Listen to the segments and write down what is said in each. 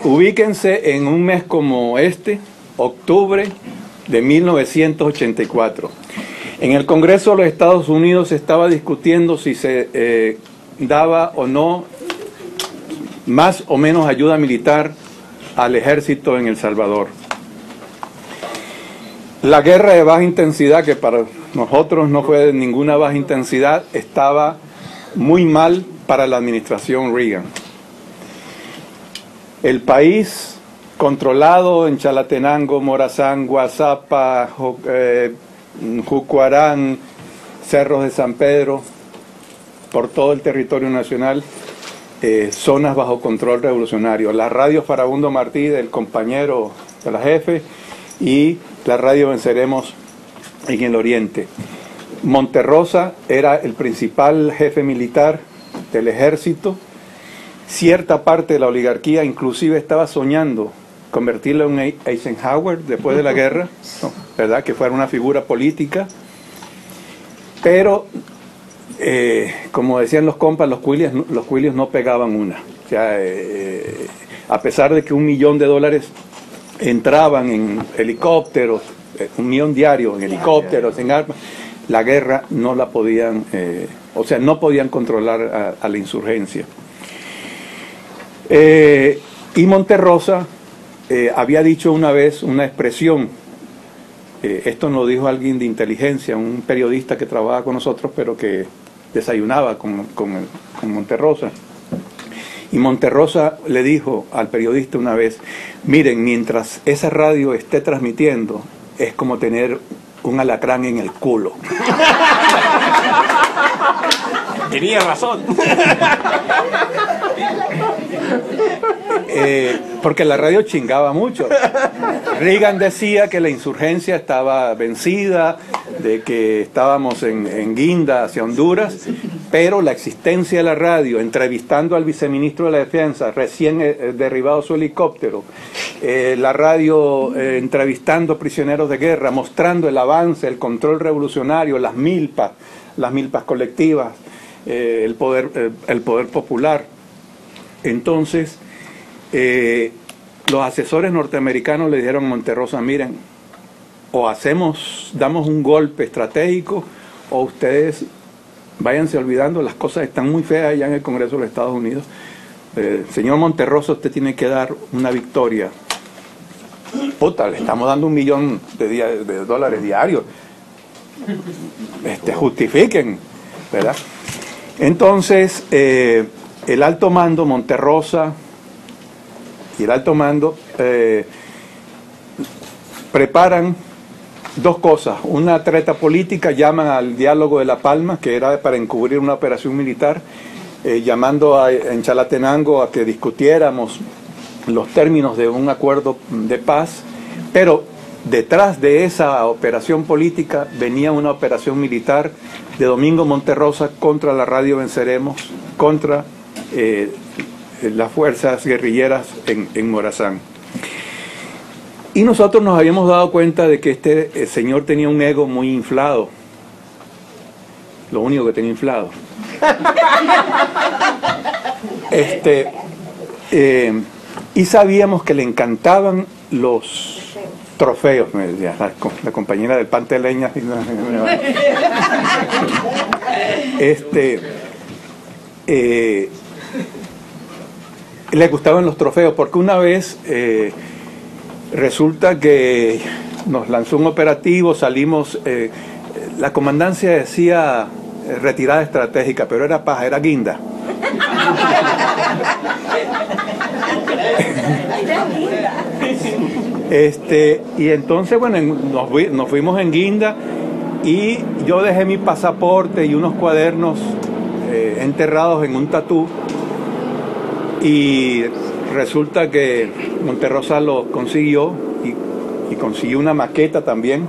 Ubíquense en un mes como octubre de 1984. En el Congreso de los Estados Unidos se estaba discutiendo si se daba o no más o menos ayuda militar al ejército en El Salvador. La guerra de baja intensidad, que para nosotros no fue de ninguna baja intensidad, estaba muy mal para la administración Reagan. El país controlado en Chalatenango, Morazán, Guazapa, Jucuarán, Cerros de San Pedro, por todo el territorio nacional, zonas bajo control revolucionario. La radio Farabundo Martí, del compañero de la jefe, y la radio Venceremos en el oriente. Monterrosa era el principal jefe militar del ejército. Cierta parte de la oligarquía inclusive estaba soñando convertirlo en Eisenhower después de la guerra, ¿verdad? Que fuera una figura política. Pero, como decían los compas, los cuilios no pegaban una. O sea, a pesar de que $1 millón entraban en helicópteros, 1 millón diario en helicópteros, en armas, la guerra no la podían, no podían controlar a la insurgencia. Y Monterrosa había dicho una vez una expresión, esto nos lo dijo alguien de inteligencia, un periodista que trabajaba con nosotros, pero que desayunaba con Monterrosa. Y Monterrosa le dijo al periodista una vez: miren, mientras esa radio esté transmitiendo, es como tener un alacrán en el culo. Tenía razón. Porque la radio chingaba mucho. Reagan decía que la insurgencia estaba vencida, de que estábamos en guinda hacia Honduras, pero la existencia de la radio, entrevistando al viceministro de la Defensa, recién derribado su helicóptero, la radio entrevistando prisioneros de guerra, mostrando el avance, el control revolucionario, las milpas colectivas, el poder popular. Entonces, los asesores norteamericanos le dijeron a Monterrosa: miren, o damos un golpe estratégico, o ustedes váyanse olvidando, las cosas están muy feas allá en el Congreso de los Estados Unidos. Señor Monterrosa, usted tiene que dar una victoria. Puta, le estamos dando $1 millón diarios. Justifiquen, ¿verdad? Entonces, el alto mando, Monterrosa y el alto mando preparan dos cosas: una treta política, llaman al diálogo de La Palma, que era para encubrir una operación militar, llamando en Chalatenango a que discutiéramos los términos de un acuerdo de paz, pero detrás de esa operación política venía una operación militar de Domingo Monterrosa contra la radio Venceremos, contra las fuerzas guerrilleras en Morazán. Y nosotros nos habíamos dado cuenta de que este señor tenía un ego muy inflado. Lo único que tenía inflado. Y sabíamos que le encantaban los trofeos, me decía la compañera del pan de leña. Le gustaban los trofeos, porque una vez resulta que nos lanzó un operativo, salimos, la comandancia decía retirada estratégica, pero era paja, era guinda. Y entonces, bueno, nos fuimos en guinda, y yo dejé mi pasaporte y unos cuadernos enterrados en un tatú, y resulta que Monterrosa lo consiguió y consiguió una maqueta también,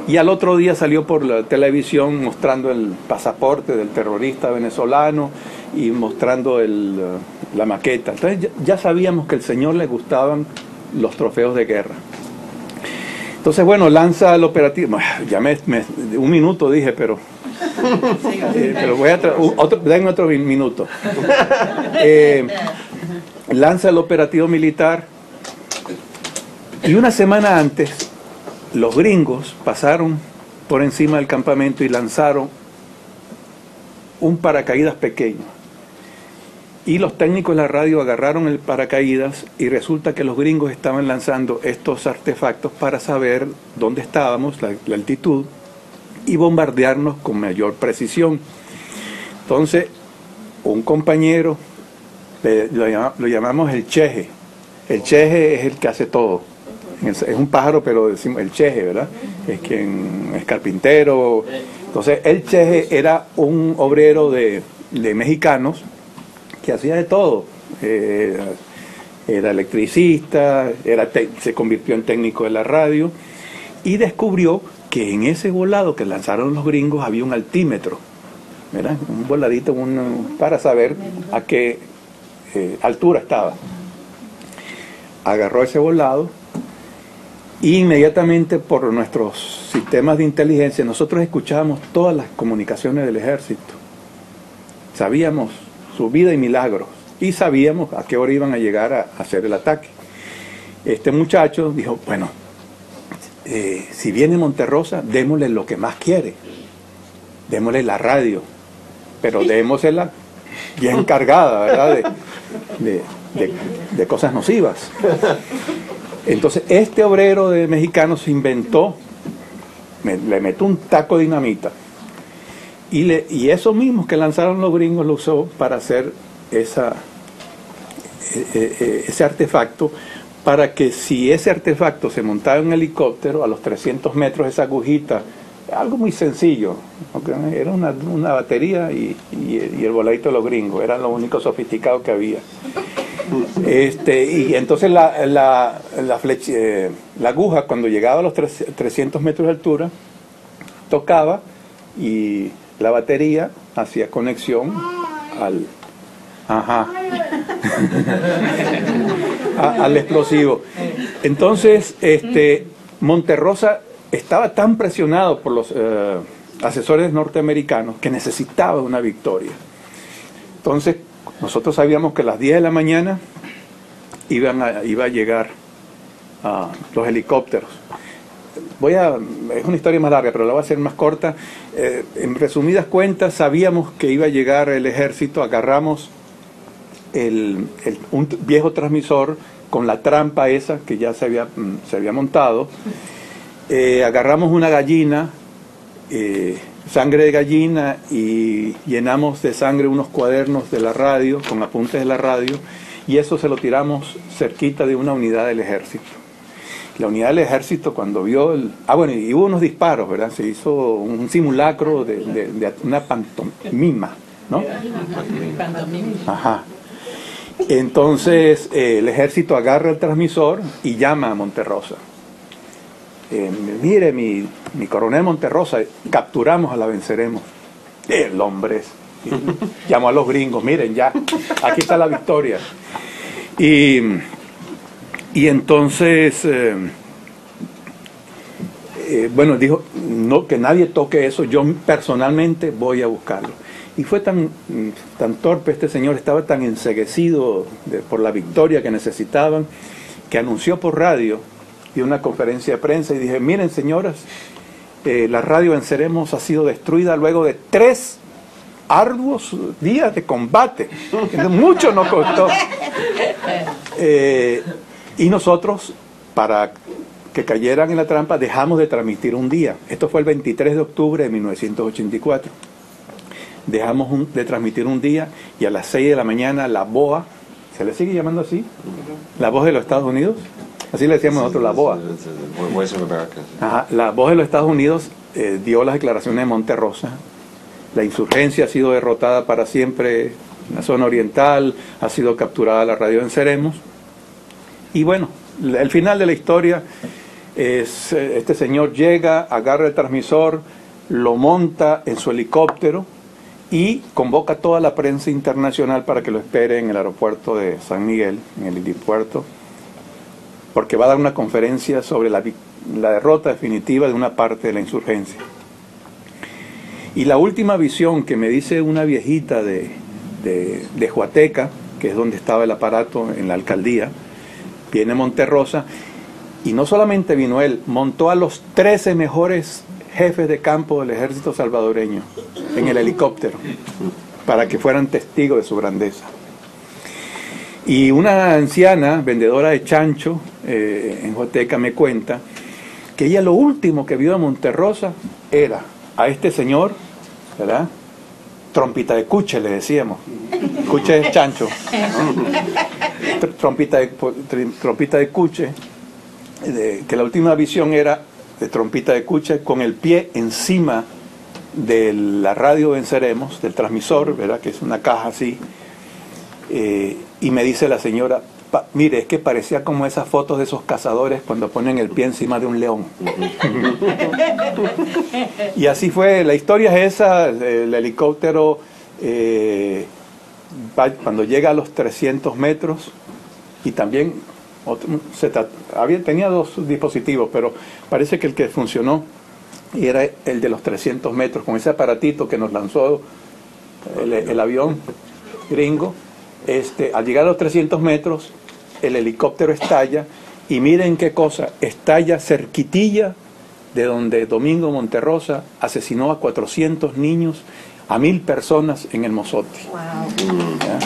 y al otro día salió por la televisión mostrando el pasaporte del terrorista venezolano y mostrando la maqueta. Entonces ya sabíamos que al señor le gustaban los trofeos de guerra. Entonces, bueno, lanza el operativo. Ya un minuto dije, pero voy a denme otro minuto. lanza el operativo militar y una semana antes los gringos pasaron por encima del campamento y lanzaron un paracaídas pequeño. Y los técnicos de la radio agarraron el paracaídas y resulta que los gringos estaban lanzando estos artefactos para saber dónde estábamos, la altitud, y bombardearnos con mayor precisión. Entonces, un compañero, lo llamamos el cheje. El cheje es el que hace todo. Es un pájaro, pero decimos el cheje, ¿verdad? Es quien es carpintero. Entonces, el cheje era un obrero de mexicanos que hacía de todo. Era electricista, se convirtió en técnico de la radio y descubrió que en ese volado que lanzaron los gringos había un altímetro, ¿verdad? Un voladito para saber a qué altura estaba. Agarró ese volado e inmediatamente por nuestros sistemas de inteligencia nosotros escuchábamos todas las comunicaciones del ejército. Sabíamos su vida y milagros y sabíamos a qué hora iban a llegar a hacer el ataque. Este muchacho dijo, bueno, si viene Monterrosa, démosle lo que más quiere, démosle la radio, pero démosela bien cargada, ¿verdad? De cosas nocivas. Entonces este obrero de mexicano se inventó, le metió un taco de dinamita y eso mismo que lanzaron los gringos lo usó para hacer ese artefacto, para que si ese artefacto se montaba en un helicóptero a los 300 metros, esa agujita, algo muy sencillo, era una batería y el voladito de los gringos, era lo único sofisticado que había. Y entonces la aguja, cuando llegaba a los 300 metros de altura, tocaba y la batería hacía conexión al explosivo. Entonces Monterrosa estaba tan presionado por los asesores norteamericanos que necesitaba una victoria. Entonces nosotros sabíamos que a las 10 de la mañana iba a llegar los helicópteros. Es una historia más larga, pero la voy a hacer más corta. En resumidas cuentas, sabíamos que iba a llegar el ejército, agarramos un viejo transmisor con la trampa esa que ya se había montado, agarramos una gallina, sangre de gallina, y llenamos de sangre unos cuadernos de la radio, con apuntes de la radio, y eso se lo tiramos cerquita de una unidad del ejército. La unidad del ejército, cuando vio y hubo unos disparos, ¿verdad? Se hizo un simulacro de una pantomima, ¿no? Ajá. Entonces el ejército agarra el transmisor y llama a Monterrosa. Mire, mi coronel Monterrosa, capturamos, la venceremos. El hombre llamó a los gringos, miren ya, aquí está la victoria. Y entonces, dijo, no, que nadie toque eso, yo personalmente voy a buscarlo. Y fue tan torpe este señor, estaba tan enceguecido por la victoria que necesitaban, que anunció por radio, dio una conferencia de prensa y dije, miren señoras, la radio Venceremos ha sido destruida luego de 3 arduos días de combate. Mucho nos costó. Y nosotros, para que cayeran en la trampa, dejamos de transmitir un día. Esto fue el 23 de octubre de 1984. Dejamos de transmitir un día y a las 6 de la mañana la BOA, ¿se le sigue llamando así? La Voz de los Estados Unidos. Así le decíamos nosotros, la BOA. Ajá, la Voz de los Estados Unidos dio las declaraciones de Monterrosa. La insurgencia ha sido derrotada para siempre en la zona oriental, ha sido capturada la radio Venceremos. Y bueno, el final de la historia es, este señor llega, agarra el transmisor, lo monta en su helicóptero y convoca a toda la prensa internacional para que lo espere en el aeropuerto de San Miguel, en el helipuerto, porque va a dar una conferencia sobre la derrota definitiva de una parte de la insurgencia. Y la última visión que me dice una viejita de Huateca, que es donde estaba el aparato en la alcaldía. Viene Monterrosa, y no solamente vino él, montó a los 13 mejores jefes de campo del ejército salvadoreño en el helicóptero, para que fueran testigos de su grandeza. Y una anciana, vendedora de chancho en Joteca, me cuenta que ella lo último que vio a Monterrosa era a este señor, ¿verdad? Trompita de cuche, le decíamos. Cuche es chancho. Trompita de cuche, que la última visión era de trompita de cuche con el pie encima de la radio Venceremos, del transmisor, ¿verdad? Que es una caja así. Y me dice la señora, mire, es que parecía como esas fotos de esos cazadores cuando ponen el pie encima de un león. Y así fue, la historia es esa. El helicóptero cuando llega a los 300 metros, y también tenía dos dispositivos, pero parece que el que funcionó era el de los 300 metros, con ese aparatito que nos lanzó el avión gringo. Al llegar a los 300 metros, el helicóptero estalla, y miren qué cosa, estalla cerquitilla de donde Domingo Monterrosa asesinó a 400 niños, a 1000 personas en el Mozote. Wow. ¿Ya?